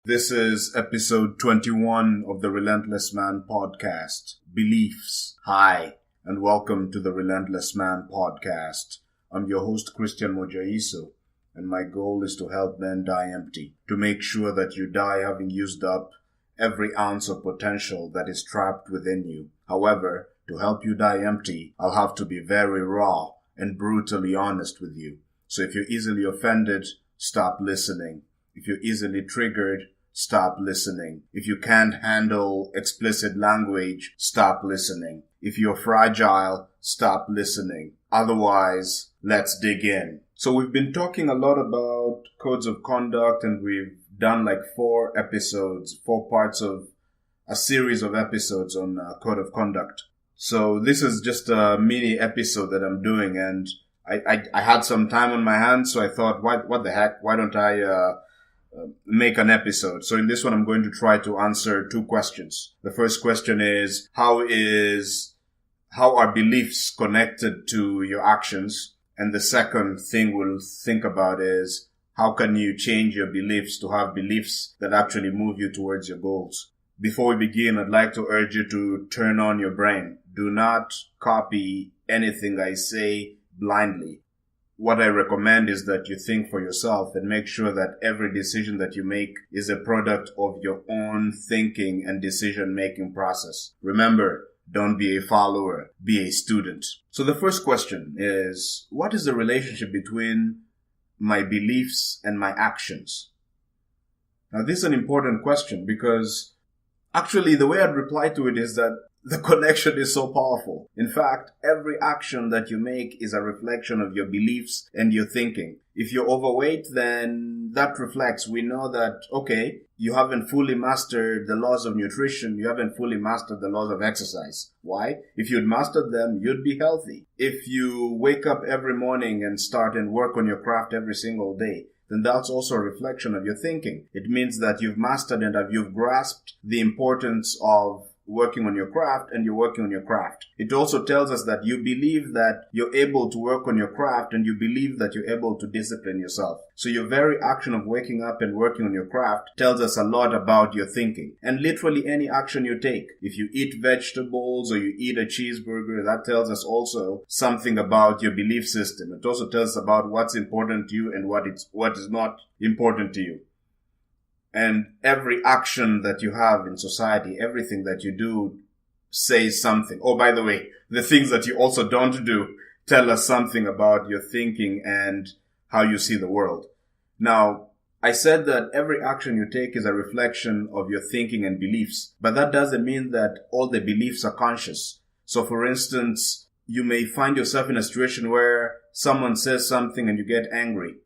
This is episode 21 of the Relentless Man podcast, Beliefs. Hi, and welcome to the Relentless Man podcast. I'm your host, modjaiso, and my goal is to help men die empty, to make sure that you die having used up every ounce of potential that is trapped within you. However, to help you die empty, I'll have to be very raw and brutally honest with you. So if you're easily offended, stop listening. If you're easily triggered, stop listening. If you can't handle explicit language, stop listening. If you're fragile, stop listening. Otherwise, let's dig in. So we've been talking a lot about codes of conduct, and we've done like 4 parts of a series of episodes on code of conduct. So this is just a mini episode that I'm doing, and I had some time on my hands, so I thought, what the heck, why don't I make an episode? So in this one, I'm going to try to answer 2 questions. The first question is, how are beliefs connected to your actions? And the second thing we'll think about is, how can you change your beliefs to have beliefs that actually move you towards your goals? Before we begin, I'd like to urge you to turn on your brain. Do not copy anything I say blindly. What I recommend is that you think for yourself and make sure that every decision that you make is a product of your own thinking and decision-making process. Remember, don't be a follower, be a student. So the first question is, what is the relationship between my beliefs and my actions? Now, this is an important question because actually the way I'd reply to it is that the connection is so powerful. In fact, every action that you make is a reflection of your beliefs and your thinking. If you're overweight, then that reflects. We know that, okay, you haven't fully mastered the laws of nutrition. You haven't fully mastered the laws of exercise. Why? If you'd mastered them, you'd be healthy. If you wake up every morning and start and work on your craft every single day, then that's also a reflection of your thinking. It means that you've mastered and you've grasped the importance of working on your craft, and you're working on your craft. It also tells us that you believe that you're able to work on your craft, and you believe that you're able to discipline yourself. So your very action of waking up and working on your craft tells us a lot about your thinking. And literally any action you take, if you eat vegetables or you eat a cheeseburger, that tells us also something about your belief system. It also tells us about what's important to you and what is not important to you. And every action that you have in society, everything that you do says something. Oh, by the way, the things that you also don't do tell us something about your thinking and how you see the world. Now, I said that every action you take is a reflection of your thinking and beliefs, but that doesn't mean that all the beliefs are conscious. So for instance, you may find yourself in a situation where someone says something and you get angry.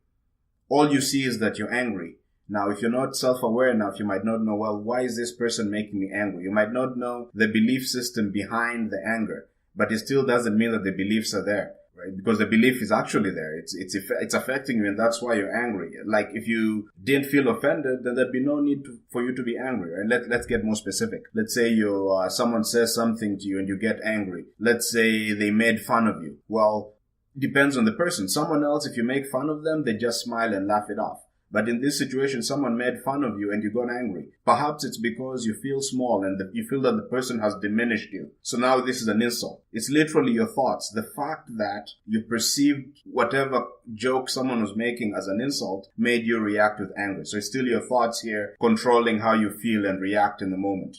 All you see is that you're angry. Now, if you're not self-aware enough, you might not know, well, why is this person making me angry? You might not know the belief system behind the anger, but it still doesn't mean that the beliefs are there, right? Because the belief is actually there. It's affecting you, and that's why you're angry. Like, if you didn't feel offended, then there'd be no need for you to be angry, right? Let's get more specific. Let's say someone says something to you and you get angry. Let's say they made fun of you. Well, depends on the person. Someone else, if you make fun of them, they just smile and laugh it off. But in this situation, someone made fun of you and you got angry. Perhaps it's because you feel small and you feel that the person has diminished you. So now this is an insult. It's literally your thoughts. The fact that you perceived whatever joke someone was making as an insult made you react with anger. So it's still your thoughts here controlling how you feel and react in the moment.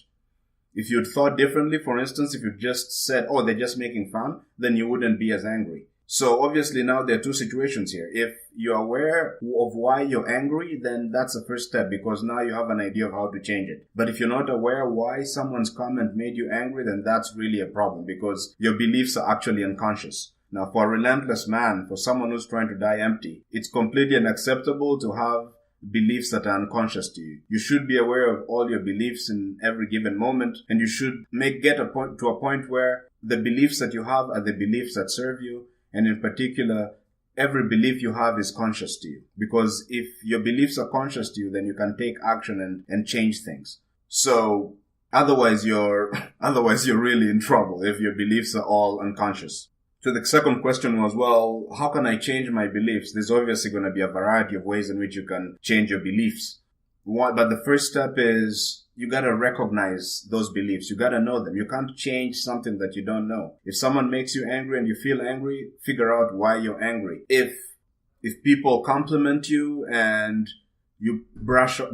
If you'd thought differently, for instance, if you just said, oh, they're just making fun, then you wouldn't be as angry. So obviously now there are 2 situations here. If you're aware of why you're angry, then that's the first step, because now you have an idea of how to change it. But if you're not aware why someone's comment made you angry, then that's really a problem, because your beliefs are actually unconscious. Now, for a relentless man, for someone who's trying to die empty, it's completely unacceptable to have beliefs that are unconscious to you. You should be aware of all your beliefs in every given moment, and you should get to a point where the beliefs that you have are the beliefs that serve you. And in particular, every belief you have is conscious to you. Because if your beliefs are conscious to you, then you can take action and change things. So otherwise you're really in trouble if your beliefs are all unconscious. So the second question was, well, how can I change my beliefs? There's obviously going to be a variety of ways in which you can change your beliefs. But the first step is you gotta recognize those beliefs. You gotta know them. You can't change something that you don't know. If someone makes you angry and you feel angry, figure out why you're angry. If people compliment you and you brush off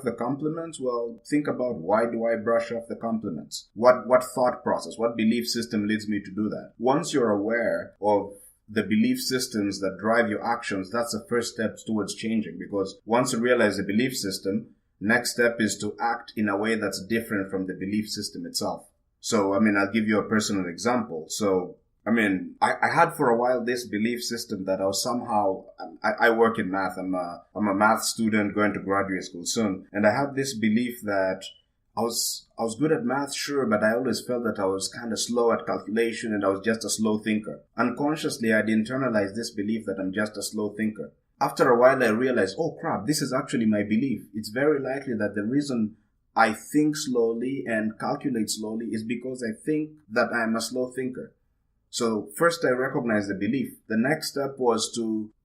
the compliments, well, think about, why do I brush off the compliments? What thought process, what belief system leads me to do that? Once you're aware of the belief systems that drive your actions, that's the first step towards changing. Because once you realize the belief system, next step is to act in a way that's different from the belief system itself. So, I'll give you a personal example. So, I had for a while this belief system that I was somehow, I work in math. I'm a math student going to graduate school soon. And I had this belief that I was good at math, sure, but I always felt that I was kind of slow at calculation and I was just a slow thinker. Unconsciously, I'd internalized this belief that I'm just a slow thinker. After a while, I realized, oh crap, this is actually my belief. It's very likely that the reason I think slowly and calculate slowly is because I think that I'm a slow thinker. So first I recognized the belief. The next step was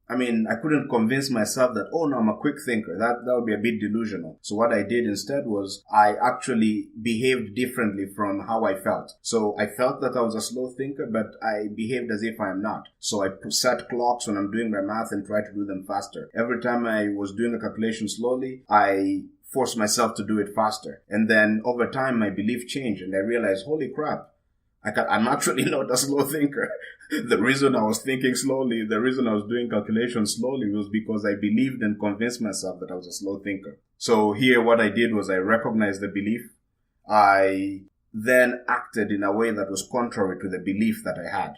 I couldn't convince myself that, oh no, I'm a quick thinker. That would be a bit delusional. So what I did instead was I actually behaved differently from how I felt. So I felt that I was a slow thinker, but I behaved as if I am not. So I set clocks when I'm doing my math and try to do them faster. Every time I was doing a calculation slowly, I forced myself to do it faster. And then over time, my belief changed and I realized, holy crap, I'm actually not a slow thinker. The reason I was thinking slowly, the reason I was doing calculations slowly was because I believed and convinced myself that I was a slow thinker. So here what I did was I recognized the belief. I then acted in a way that was contrary to the belief that I had,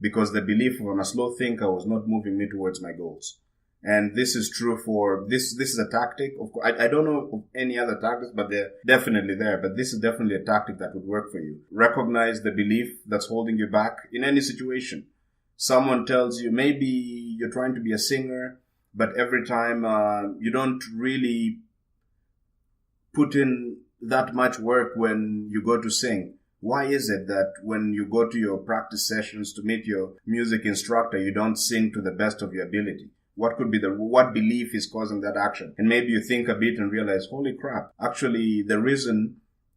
because the belief of I'm a slow thinker was not moving me towards my goals. And this is true for this is a tactic. Of course, I don't know of any other tactics, but they're definitely there. But this is definitely a tactic that would work for you. Recognize the belief that's holding you back in any situation. Someone tells you, maybe you're trying to be a singer, but every time you don't really put in that much work when you go to sing. Why is it that when you go to your practice sessions to meet your music instructor, you don't sing to the best of your ability? What belief is causing that action? And maybe you think a bit and realize, holy crap, actually the reason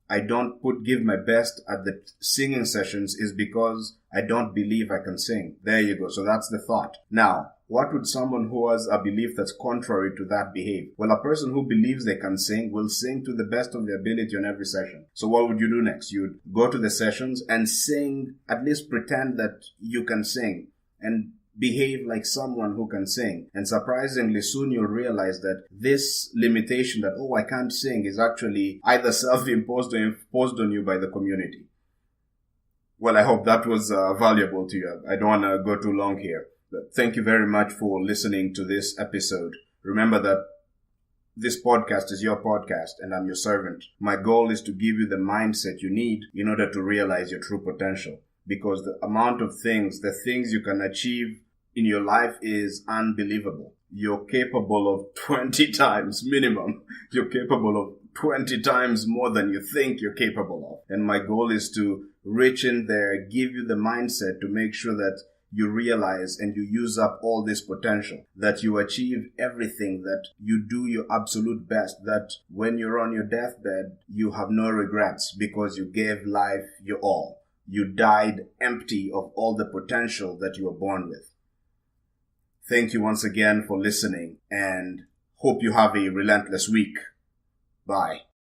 I don't give my best at the singing sessions is because I don't believe I can sing. There you go. So that's the thought. Now, what would someone who has a belief that's contrary to that behave? Well, a person who believes they can sing will sing to the best of their ability on every session. So what would you do next? You'd go to the sessions and sing, at least pretend that you can sing and behave like someone who can sing. And surprisingly soon you'll realize that this limitation that, oh, I can't sing, is actually either self-imposed or imposed on you by the community. Well, I hope that was valuable to you. I don't want to go too long here. But thank you very much for listening to this episode. Remember that this podcast is your podcast and I'm your servant. My goal is to give you the mindset you need in order to realize your true potential. Because the amount of the things you can achieve in your life is unbelievable. You're capable of 20 times minimum. You're capable of 20 times more than you think you're capable of. And my goal is to reach in there, give you the mindset to make sure that you realize and you use up all this potential, that you achieve everything, that you do your absolute best, that when you're on your deathbed, you have no regrets because you gave life your all. You died empty of all the potential that you were born with. Thank you once again for listening and hope you have a relentless week. Bye.